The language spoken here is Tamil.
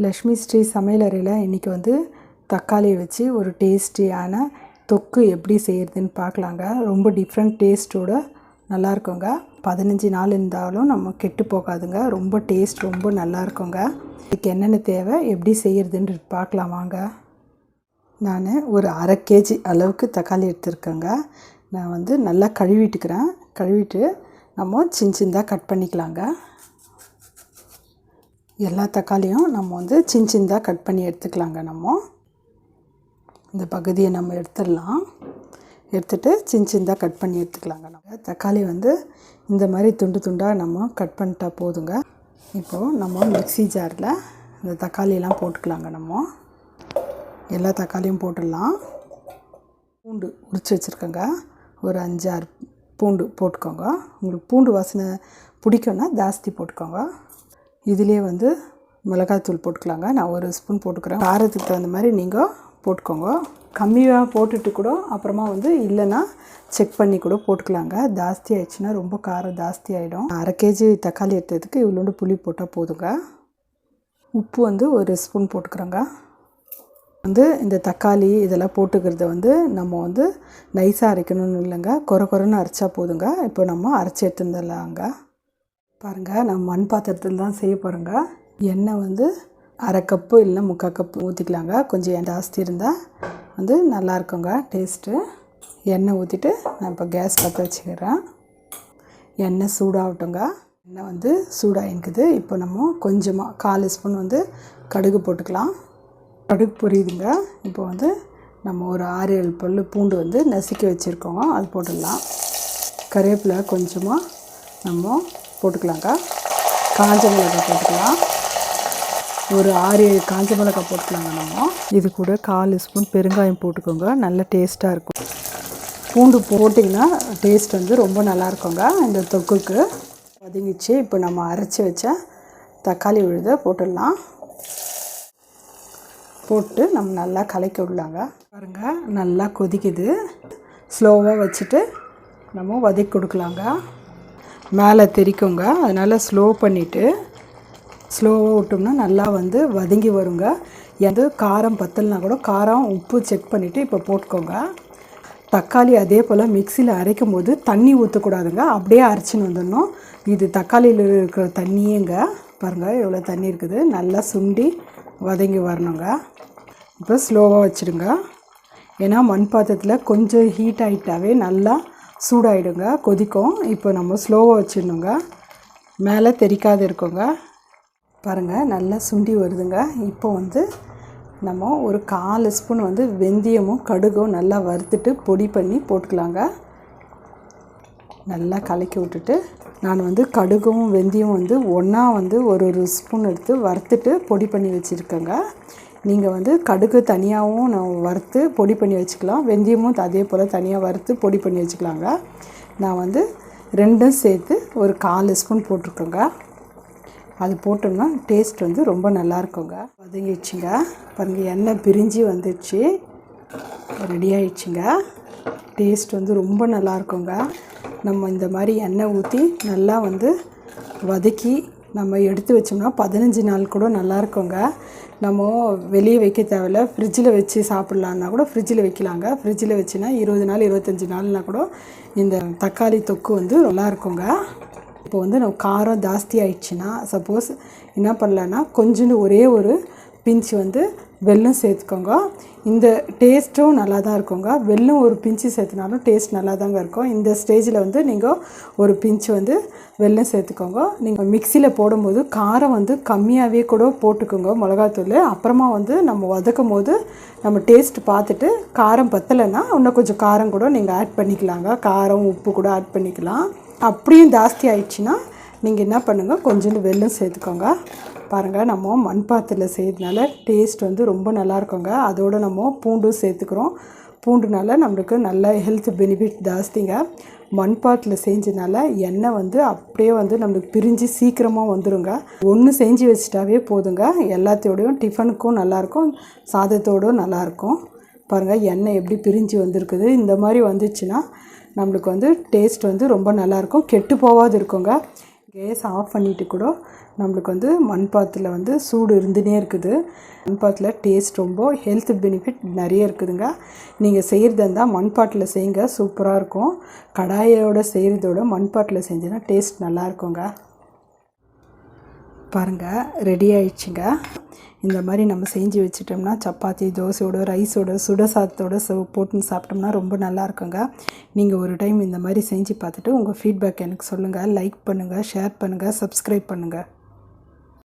லக்ஷ்மி ஸ்ரீ சமையலறையில் இன்றைக்கி வந்து தக்காளியை வச்சு ஒரு டேஸ்டியான தொக்கு எப்படி செய்கிறதுன்னு பார்க்கலாங்க. ரொம்ப டிஃப்ரெண்ட் டேஸ்ட்டோடு நல்லாயிருக்குங்க. 15 நாள் இருந்தாலும் நம்ம கெட்டு போகாதுங்க. ரொம்ப டேஸ்ட் ரொம்ப நல்லாயிருக்குங்க. இதுக்கு என்னென்ன தேவை, எப்படி செய்கிறதுன்னு பார்க்கலாமாங்க. நான் ஒரு 1/2 kg அளவுக்கு தக்காளி எடுத்துருக்கேங்க. நான் வந்து நல்லா கழுவிட்டுக்கிறேன். கழுவிட்டு நம்ம சின்னதாக கட் பண்ணிக்கலாங்க. எல்லா தக்காளியும் நம்ம வந்து சின்னதாக கட் பண்ணி எடுத்துக்கலாங்க. நம்ம இந்த பகுதியை நம்ம எடுத்துடலாம். எடுத்துகிட்டு சின்னதாக கட் பண்ணி எடுத்துக்கலாங்க. நம்ம தக்காளி வந்து இந்த மாதிரி துண்டு துண்டாக நம்ம கட் பண்ணிட்டா போதுங்க. இப்போது நம்ம மிக்ஸி ஜாரில் இந்த தக்காளியெல்லாம் போட்டுக்கலாங்க. நம்ம எல்லா தக்காளியும் போட்டுடலாம். பூண்டு உரித்து வச்சுருக்கேங்க. ஒரு 5-6 பூண்டு போட்டுக்கோங்க. உங்களுக்கு பூண்டு வாசனை பிடிக்கும்னா ஜாஸ்தி போட்டுக்கோங்க. இதிலே வந்து மிளகாய்த்தூள் போட்டுக்கலாங்க. நான் 1 ஸ்பூன் போட்டுக்கிறேன். காரத்துக்கு தகுந்த மாதிரி நீங்கள் போட்டுக்கோங்க. கம்மியாக போட்டுட்டு கூட அப்புறமா வந்து இல்லைன்னா செக் பண்ணி கூட போட்டுக்கலாங்க. ஜாஸ்தி ஆகிடுச்சுன்னா ரொம்ப காரம் ஜாஸ்தி ஆகிடும். 1/2 kg தக்காளி எடுத்ததுக்கு இவ்வளோண்டு புளி போட்டால் போதுங்க. உப்பு வந்து 1 ஸ்பூன் போட்டுக்கிறோங்க. வந்து இந்த தக்காளி இதெல்லாம் போட்டுக்கிறத வந்து நம்ம வந்து நைஸாக அரைக்கணும்னு இல்லைங்க, குறைன்னு அரைச்சா போதுங்க. இப்போ நம்ம அரைச்சி எடுத்துருந்துடலாங்க. பாருங்கள், நம்ம மண் பாத்திரத்தில் தான் செய்ய போகிறோங்க. எண்ணெய் வந்து 1/2 கப்பு இல்லைன்னா 3/4 கப்பு ஊற்றிக்கலாங்க. கொஞ்சம் ஜாஸ்தி இருந்தால் வந்து நல்லாயிருக்குங்க டேஸ்ட்டு. எண்ணெய் ஊற்றிட்டு நான் இப்போ கேஸ் பற்ற வச்சுக்கிறேன். எண்ணெய் சூடாகட்டுங்க. எண்ணெய் வந்து சூடாகிக்குது. இப்போ நம்ம கொஞ்சமாக 1/4 ஸ்பூன் வந்து கடுகு போட்டுக்கலாம். கடுகு பொரியுதுங்க. இப்போ வந்து நம்ம ஒரு 6-7 பல் பூண்டு வந்து நசுக்கி வச்சுருக்கோங்க, அது போட்டுடலாம். கருவேப்பிலை கொஞ்சமாக நம்ம போட்டுக்கலாங்க. காஞ்ச மிளகாய் போட்டுக்கலாம். ஒரு 6-7 காஞ்ச மிளகாய் போட்டுக்கலாங்க. நம்ம இது கூட 1/4 ஸ்பூன் பெருங்காயம் போட்டுக்கோங்க. நல்ல டேஸ்ட்டாக இருக்கும். பூண்டு போட்டிங்கன்னா டேஸ்ட் வந்து ரொம்ப நல்லாயிருக்குங்க இந்த தொக்குக்கு. வதங்கிச்சு. இப்போ நம்ம அரைச்சி வச்ச தக்காளி விழுதை போட்டுடலாம். போட்டு நம்ம நல்லா கலக்கி விடலாங்க. பாருங்கள், நல்லா கொதிக்குது. ஸ்லோவாக வச்சுட்டு நம்ம வதக்கி கொடுக்கலாங்க. மேலே தெரிக்குங்க, அதனால் ஸ்லோ பண்ணிவிட்டு ஸ்லோவாக விட்டோம்னா நல்லா வந்து வதங்கி வருங்க. எது காரம் பத்தலைனா கூட காரம் உப்பு செக் பண்ணிவிட்டு இப்போ போட்டுக்கோங்க. தக்காளி அதே போல் மிக்சியில் அரைக்கும் போது தண்ணி ஊற்றக்கூடாதுங்க, அப்படியே அரைச்சின்னு வந்துடணும். இது தக்காளியில் இருக்கிற தண்ணியேங்க. பாருங்கள் எவ்வளோ தண்ணி இருக்குது. நல்லா சுண்டி வதங்கி வரணுங்க. இப்போ ஸ்லோவாக வச்சுடுங்க. ஏன்னா மண் பாத்திரத்தில் கொஞ்சம் ஹீட் ஆகிட்டாவே நல்லா சூடாகிடுங்க, கொதிக்கும். இப்போ நம்ம ஸ்லோவாக வச்சிடணுங்க. மேலே தெரிக்காது இருக்குங்க. பாருங்கள், நல்லா சுண்டி வருதுங்க. இப்போ வந்து நம்ம ஒரு 1/4 ஸ்பூன் வந்து வெந்தயமும் கடுகும் நல்லா வறுத்துட்டு பொடி பண்ணி போட்டுக்கலாங்க. நல்லா கலக்கி விட்டுட்டு நான் வந்து கடுகும் வெந்தயம் வந்து ஒன்றா வந்து ஒரு ஸ்பூன் எடுத்து வறுத்துட்டு பொடி பண்ணி வச்சுருக்கேங்க. நீங்கள் வந்து கடுகு தனியாகவும் நான் வறுத்து பொடி பண்ணி வச்சுக்கலாம். வெந்தயமும் அதே போல் தனியாக வறுத்து பொடி பண்ணி வச்சுக்கலாங்க. நான் வந்து 2ம் சேர்த்து ஒரு 1/4 ஸ்பூன் போட்டிருக்கேங்க. அது போட்டோம்னா டேஸ்ட் வந்து ரொம்ப நல்லாயிருக்குங்க. வதங்கிடுச்சுங்க. பாருங்கள், எண்ணெய் பிரிஞ்சு வந்துடுச்சு. ரெடி ஆகிடுச்சுங்க. டேஸ்ட் வந்து ரொம்ப நல்லாயிருக்குங்க. நம்ம இந்த மாதிரி எண்ணெய் ஊற்றி நல்லா வந்து வதக்கி நம்ம எடுத்து வச்சோம்னா 15 நாள் கூட நல்லாயிருக்குங்க. நம்ம வெளியே வைக்க தேவையில்ல, ஃப்ரிட்ஜில் வச்சு சாப்பிட்லான்னா கூட ஃப்ரிட்ஜில் வைக்கலாங்க. ஃப்ரிட்ஜில் வச்சுன்னா 20 நாள் 25 நாள்னா கூட இந்த தக்காளி தொக்கு வந்து நல்லாயிருக்குங்க. இப்போ வந்து நம்ம காரம் ஜாஸ்தி ஆயிடுச்சுன்னா சப்போஸ் என்ன பண்ணலான்னா கொஞ்சோண்டு ஒரே ஒரு பிஞ்சு வந்து வெல்லம் சேர்த்துக்கோங்க. இந்த டேஸ்ட்டும் நல்லா தான் இருக்குங்க. வெல்லம் ஒரு பிஞ்சு சேர்த்துனாலும் டேஸ்ட் நல்லா தாங்க இருக்கும். இந்த ஸ்டேஜில் வந்து நீங்கள் ஒரு பிஞ்சு வந்து வெல்லம் சேர்த்துக்கோங்க. நீங்கள் மிக்சியில் போடும்போது காரம் வந்து கம்மியாகவே கூட போட்டுக்கோங்க மிளகாத்தூள். அப்புறமா வந்து நம்ம வதக்கும் போது நம்ம டேஸ்ட் பார்த்துட்டு காரம் பத்தலைன்னா இன்னும் கொஞ்சம் காரம் கூட நீங்கள் ஆட் பண்ணிக்கலாங்க. காரம் உப்பு கூட ஆட் பண்ணிக்கலாம். அப்படியும் ஜாஸ்தி ஆயிடுச்சுன்னா நீங்கள் என்ன பண்ணுங்கள், கொஞ்சோண்டு வெல்லம் சேர்த்துக்கோங்க. பாருங்கள், நம்ம மண் பாத்திரத்தில் செய்கிறதுனால டேஸ்ட் வந்து ரொம்ப நல்லாயிருக்குங்க. அதோடு நம்ம பூண்டும் சேர்த்துக்கிறோம். பூண்டுனால நம்மளுக்கு நல்ல ஹெல்த் பெனிஃபிட் ஜாஸ்திங்க. மண் பாத்திரத்தில் செஞ்சதுனால எண்ணெய் வந்து அப்படியே வந்து நம்மளுக்கு பிரிஞ்சு சீக்கிரமாக வந்துடுங்க. ஒன்று செஞ்சு வச்சிட்டாவே போதுங்க. எல்லாத்தையோடையும் டிஃபனுக்கும் நல்லாயிருக்கும், சாதத்தோடும் நல்லாயிருக்கும். பாருங்கள், எண்ணெய் எப்படி பிரிஞ்சு வந்திருக்குது. இந்த மாதிரி வந்துச்சுன்னா நம்மளுக்கு வந்து டேஸ்ட் வந்து ரொம்ப நல்லாயிருக்கும், கெட்டு போகாது இருக்குங்க. கேஸ் ஆஃப் பண்ணிவிட்டு கூட நம்மளுக்கு வந்து மண்பாத்தில் வந்து சூடு இருந்துனே இருக்குது. மண்பாத்தில் டேஸ்ட் ரொம்ப ஹெல்த் பெனிஃபிட் நிறைய இருக்குதுங்க. நீங்கள் செய்கிறதா இருந்தால் மண்பாட்டில் செய்யுங்க, சூப்பராக இருக்கும். கடாயோடு செய்கிறதோட மண்பாட்டில் செஞ்சீங்கன்னா டேஸ்ட் நல்லா இருக்குங்க. பாருங்கள், ரெடி ஆயிடுச்சுங்க. இந்த மாதிரி நம்ம செஞ்சு வச்சிட்டோம்னா சப்பாத்தி, தோசையோட, ரைஸோட, சுட சாதத்தோட போட்டுன்னு சாப்பிட்டோம்னா ரொம்ப நல்லா இருக்குங்க. நீங்கள் ஒரு டைம் இந்த மாதிரி செஞ்சு பார்த்துட்டு உங்கள் ஃபீட்பேக் எனக்கு சொல்லுங்கள். லைக் பண்ணுங்கள், ஷேர் பண்ணுங்கள், சப்ஸ்கிரைப் பண்ணுங்கள்.